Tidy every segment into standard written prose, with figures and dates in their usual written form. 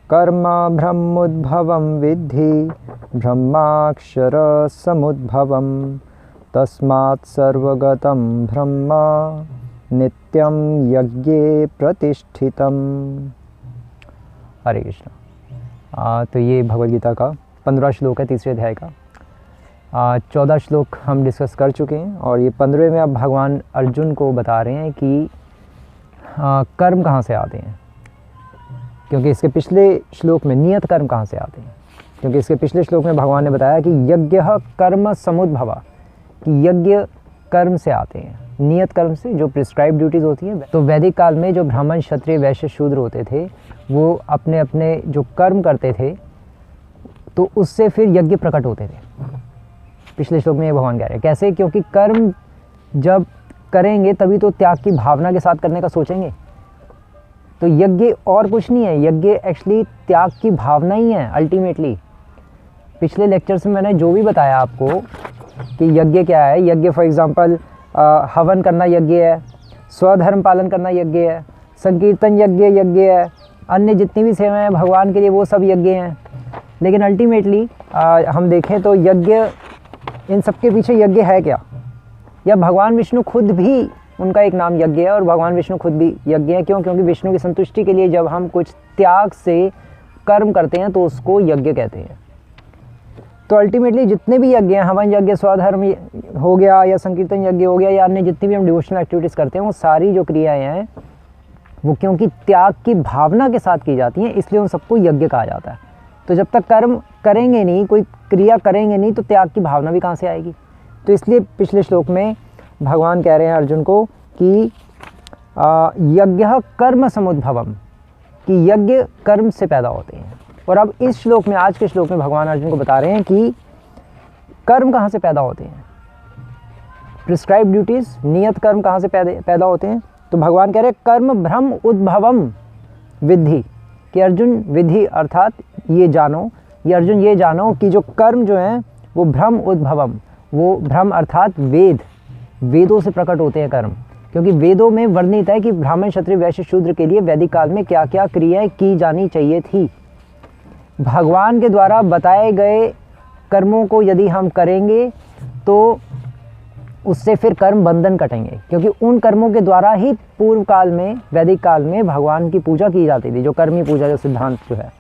कर्म ब्रह्मोद्भवं विद्धि ब्रह्माक्षर समुद्भवं तस्मात् सर्वगतं ब्रह्म नित्यं यज्ञे प्रतिष्ठितम। हरे कृष्ण। तो ये भगवद गीता का 15वां श्लोक है, तीसरे अध्याय का। 14 श्लोक हम डिस्कस कर चुके हैं और ये 15वें में अब भगवान अर्जुन को बता रहे हैं कि कर्म कहाँ से आते हैं, क्योंकि इसके पिछले श्लोक में नियत कर्म कहाँ से आते हैं, क्योंकि इसके पिछले श्लोक में भगवान ने बताया कि यज्ञ कर्म समुद्भवा, कि यज्ञ कर्म से आते हैं, नियत कर्म से, जो प्रिस्क्राइब ड्यूटीज़ होती हैं। तो वैदिक काल में जो ब्राह्मण क्षत्रिय वैश्य शूद्र होते थे वो अपने अपने जो कर्म करते थे तो उससे फिर यज्ञ प्रकट होते थे। पिछले श्लोक में ये भगवान कह रहे हैं कैसे, क्योंकि कर्म जब करेंगे तभी तो त्याग की भावना के साथ करने का सोचेंगे। तो यज्ञ और कुछ नहीं है, यज्ञ एक्चुअली त्याग की भावना ही है अल्टीमेटली। पिछले लेक्चर्स में मैंने जो भी बताया आपको कि यज्ञ क्या है, यज्ञ फॉर एग्जांपल हवन करना यज्ञ है, स्वधर्म पालन करना यज्ञ है, संकीर्तन यज्ञ है, अन्य जितनी भी सेवाएं हैं भगवान के लिए वो सब यज्ञ हैं। लेकिन अल्टीमेटली हम देखें तो यज्ञ, इन सब के पीछे यज्ञ है क्या, या भगवान विष्णु खुद भी, उनका एक नाम यज्ञ है और भगवान विष्णु खुद भी यज्ञ है। क्यों? क्योंकि विष्णु की संतुष्टि के लिए जब हम कुछ त्याग से कर्म करते हैं तो उसको यज्ञ कहते हैं। तो अल्टीमेटली जितने भी यज्ञ हैं, हवन यज्ञ, स्वधर्म हो गया या संकीर्तन यज्ञ हो गया या अन्य जितनी भी हम डिवोशनल एक्टिविटीज़ करते हैं, वो सारी जो क्रियाएँ हैं वो क्योंकि त्याग की भावना के साथ की जाती हैं, इसलिए उन सबको यज्ञ कहा जाता है। तो जब तक कर्म करेंगे नहीं, कोई क्रिया करेंगे नहीं, तो त्याग की भावना भी कहाँ से आएगी। तो इसलिए पिछले श्लोक में भगवान कह रहे हैं अर्जुन को कि यज्ञ कर्म समुद्भवम, कि यज्ञ कर्म से पैदा होते हैं। और अब इस श्लोक में, आज के श्लोक में भगवान अर्जुन को बता रहे हैं कि कर्म कहाँ से पैदा होते हैं, प्रिस्क्राइब ड्यूटीज़, नियत कर्म कहाँ से पैदा होते हैं। तो भगवान कह रहे हैं कर्म ब्रह्म उद्भवम विद्धि, कि अर्जुन विधि अर्थात ये जानो, ये अर्जुन ये जानो कि जो कर्म जो हैं वो ब्रह्म उद्भवम, वो ब्रह्म अर्थात वेदों से प्रकट होते हैं कर्म। क्योंकि वेदों में वर्णित है कि ब्राह्मण क्षत्रिय वैश्य शूद्र के लिए वैदिक काल में क्या क्या क्रियाएं की जानी चाहिए थी। भगवान के द्वारा बताए गए कर्मों को यदि हम करेंगे तो उससे फिर कर्म बंधन कटेंगे, क्योंकि उन कर्मों के द्वारा ही पूर्व काल में, वैदिक काल में भगवान की पूजा की जाती थी, जो कर्मी पूजा जो सिद्धांत जो है।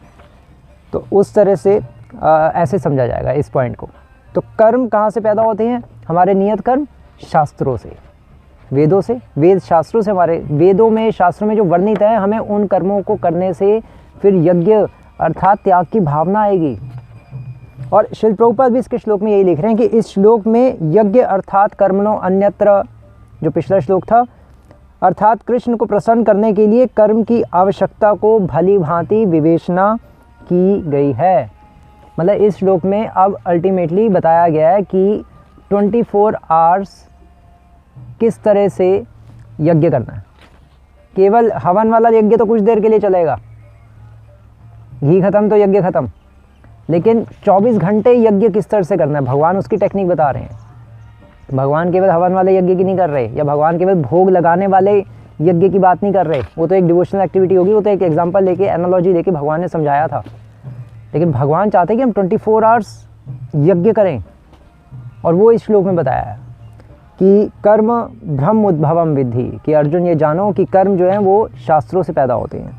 तो उस तरह से ऐसे समझा जाएगा इस पॉइंट को। तो कर्म कहाँ से पैदा होते हैं, हमारे नियत कर्म शास्त्रों से, वेदों से, वेद शास्त्रों से। हमारे वेदों में, शास्त्रों में जो वर्णित है, हमें उन कर्मों को करने से फिर यज्ञ अर्थात त्याग की भावना आएगी। और श्रील प्रभुपाद भी इसके श्लोक में यही लिख रहे हैं कि इस श्लोक में यज्ञ अर्थात कर्मणो अन्यत्र, जो पिछला श्लोक था, अर्थात कृष्ण को प्रसन्न करने के लिए कर्म की आवश्यकता को भली भांति विवेचना की गई है। मतलब इस श्लोक में अब अल्टीमेटली बताया गया है कि 24 आवर्स किस तरह से यज्ञ करना है। केवल हवन वाला यज्ञ तो कुछ देर के लिए चलेगा, घी खत्म तो यज्ञ खत्म, लेकिन 24 घंटे यज्ञ किस तरह से करना है, भगवान उसकी टेक्निक बता रहे हैं। भगवान केवल हवन वाले यज्ञ की नहीं कर रहे, या भगवान केवल भोग लगाने वाले यज्ञ की बात नहीं कर रहे, वो तो एक डिवोशनल एक्टिविटी होगी, वो तो एक एग्जांपल लेके, एनालॉजी लेके भगवान ने समझाया था। लेकिन भगवान चाहते हैं कि हम 24 आवर्स यज्ञ करें, और वो इस श्लोक में बताया है कि कर्म ब्रह्म उद्भवम विद्धि, कि अर्जुन ये जानो कि कर्म जो हैं वो शास्त्रों से पैदा होते हैं।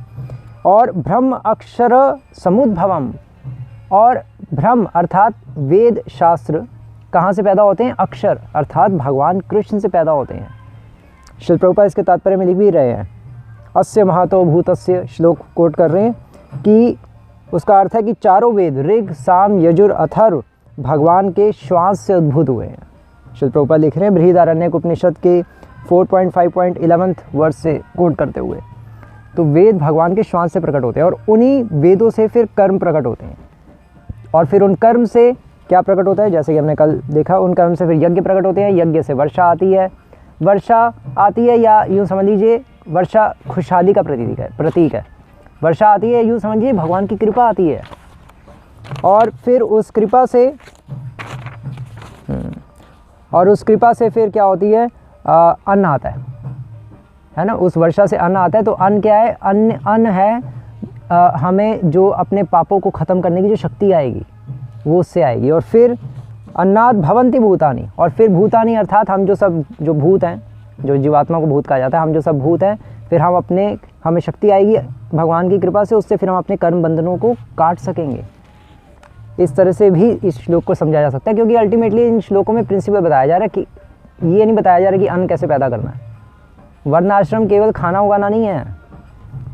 और ब्रह्म अक्षर समुद्भवम, और ब्रह्म अर्थात वेद शास्त्र कहाँ से पैदा होते हैं, अक्षर अर्थात भगवान कृष्ण से पैदा होते हैं। श्रील प्रभुपाद इसके तात्पर्य में लिख भी रहे हैं, अस्य महतो भूतस्य, श्लोक कोट कर रहे हैं कि उसका अर्थ है कि चारों वेद ऋग साम यजुर अथर्व भगवान के श्वास से उद्भूत हुए हैं। श्रील प्रभुपाद लिख रहे हैं बृहदारण्यक उपनिषद के 4.5.11 वर्ष से कोट करते हुए। तो वेद भगवान के श्वास से प्रकट होते हैं और उन्हीं वेदों से फिर कर्म प्रकट होते हैं, और फिर उन कर्म से क्या प्रकट होता है, जैसे कि हमने कल देखा, उन कर्म से फिर यज्ञ प्रकट होते हैं। यज्ञ से वर्षा आती है, वर्षा आती है, या यूँ समझ लीजिए वर्षा खुशहाली का प्रतीक है। वर्षा आती है, यूँ समझिए भगवान की कृपा आती है, और फिर उस कृपा से फिर क्या होती है, अन्न आता है ना। उस वर्षा से अन्न आता है, तो अन्न क्या है, अन्न है हमें जो अपने पापों को ख़त्म करने की जो शक्ति आएगी वो उससे आएगी। और फिर अन्नाद भवन्ति भूतानि, और फिर भूतानि अर्थात हम जो भूत हैं, जो जीवात्मा को भूत कहा जाता है, हम जो सब भूत हैं, फिर हमें शक्ति आएगी भगवान की कृपा से, उससे फिर हम अपने कर्म बंधनों को काट सकेंगे। इस तरह से भी इस श्लोक को समझा जा सकता है, क्योंकि अल्टीमेटली इन श्लोकों में प्रिंसिपल बताया जा रहा है कि ये नहीं बताया जा रहा है कि अन्न कैसे पैदा करना है। वर्णाश्रम केवल खाना उगाना नहीं है,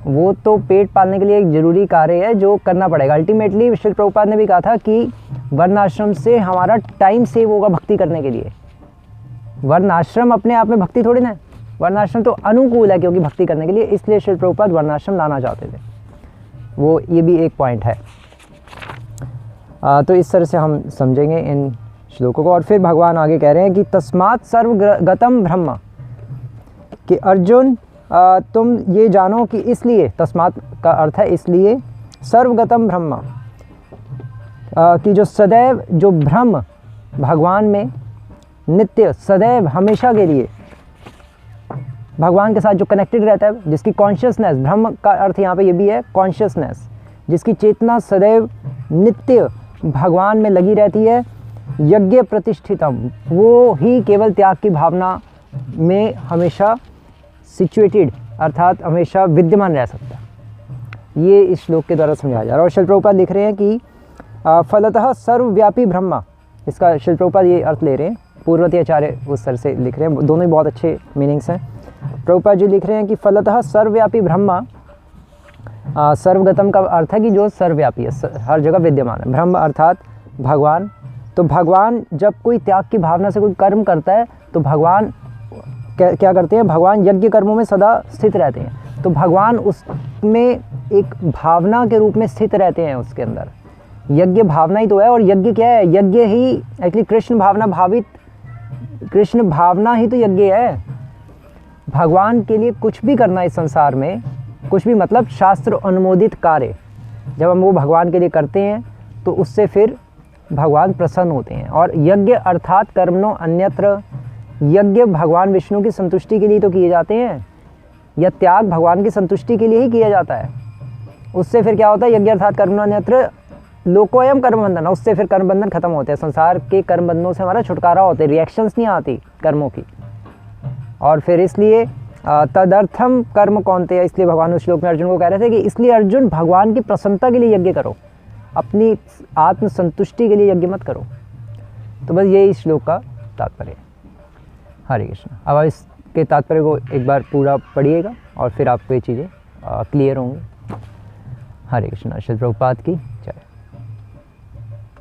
वो तो पेट पालने के लिए एक ज़रूरी कार्य है जो करना पड़ेगा। अल्टीमेटली श्रील प्रभुपाद ने भी कहा था कि वर्णाश्रम से हमारा टाइम सेव होगा भक्ति करने के लिए। वर्णाश्रम अपने आप में भक्ति थोड़ी ना है, वर्णाश्रम तो अनुकूल है क्योंकि भक्ति करने के लिए, इसलिए श्रील प्रभुपाद वर्णाश्रम लाना चाहते थे। वो ये भी एक पॉइंट है। तो इस तरह से हम समझेंगे इन श्लोकों को। और फिर भगवान आगे कह रहे हैं कि तस्मात् सर्वगतम ब्रह्म, कि अर्जुन तुम ये जानो कि इसलिए, तस्मात् का अर्थ है इसलिए, सर्वगतम ब्रह्म, कि जो सदैव जो ब्रह्म भगवान में नित्य सदैव हमेशा के लिए भगवान के साथ जो कनेक्टेड रहता है, जिसकी कॉन्शियसनेस, ब्रह्म का अर्थ यहाँ पे ये भी है कॉन्शियसनेस, जिसकी चेतना सदैव नित्य भगवान में लगी रहती है, यज्ञ प्रतिष्ठितम, वो ही केवल त्याग की भावना में हमेशा सिचुएटेड अर्थात हमेशा विद्यमान रह सकता है। ये इस श्लोक के द्वारा समझाया जा रहा है। और श्रील प्रभुपाद लिख रहे हैं कि फलतः सर्वव्यापी ब्रह्मा, इसका श्रील प्रभुपाद ये अर्थ ले रहे हैं, पूर्ववर्ती आचार्य उस तरह से लिख रहे हैं, दोनों ही बहुत अच्छे मीनिंग्स हैं। प्रभुपाद जी लिख रहे हैं कि फलतः सर्वव्यापी ब्रह्मा, सर्वगतम का अर्थ है कि जो सर्वव्यापी है, हर जगह विद्यमान है, ब्रह्म अर्थात भगवान। तो भगवान जब कोई त्याग की भावना से कोई कर्म करता है तो भगवान क्या करते हैं, भगवान यज्ञ कर्मों में सदा स्थित रहते हैं। तो भगवान उसमें एक भावना के रूप में स्थित रहते हैं, उसके अंदर यज्ञ भावना ही तो है। और यज्ञ क्या है, यज्ञ ही एक्चुअली कृष्ण भावना भावित, कृष्ण भावना ही तो यज्ञ है। भगवान के लिए कुछ भी करना इस संसार में, कुछ भी मतलब शास्त्र अनुमोदित कार्य जब हम वो भगवान के लिए करते हैं तो उससे फिर भगवान प्रसन्न होते हैं। और यज्ञ अर्थात कर्मणो अन्यत्र, यज्ञ भगवान विष्णु की संतुष्टि के लिए तो किए जाते हैं, या त्याग भगवान की संतुष्टि के लिए ही किया जाता है। उससे फिर क्या होता है, यज्ञ अर्थात कर्मणो अन्यत्र लोकोयम कर्म बंधन, उससे फिर कर्म बंधन खत्म होते हैं, संसार के कर्म बंधनों से हमारा छुटकारा होता है, रिएक्शंस नहीं आती कर्मों की। और फिर इसलिए तदर्थम कर्म कौन्तेय, इसलिए भगवान उस श्लोक में अर्जुन को कह रहे थे कि इसलिए अर्जुन भगवान की प्रसन्नता के लिए यज्ञ करो, अपनी आत्म संतुष्टि के लिए यज्ञ मत करो। तो बस यही इस श्लोक का तात्पर्य है। हरे कृष्ण। अब आप इसके तात्पर्य को एक बार पूरा पढ़िएगा और फिर आपको ये चीज़ें क्लियर होंगी। हरे कृष्ण। श्री प्रभुपाद की जय।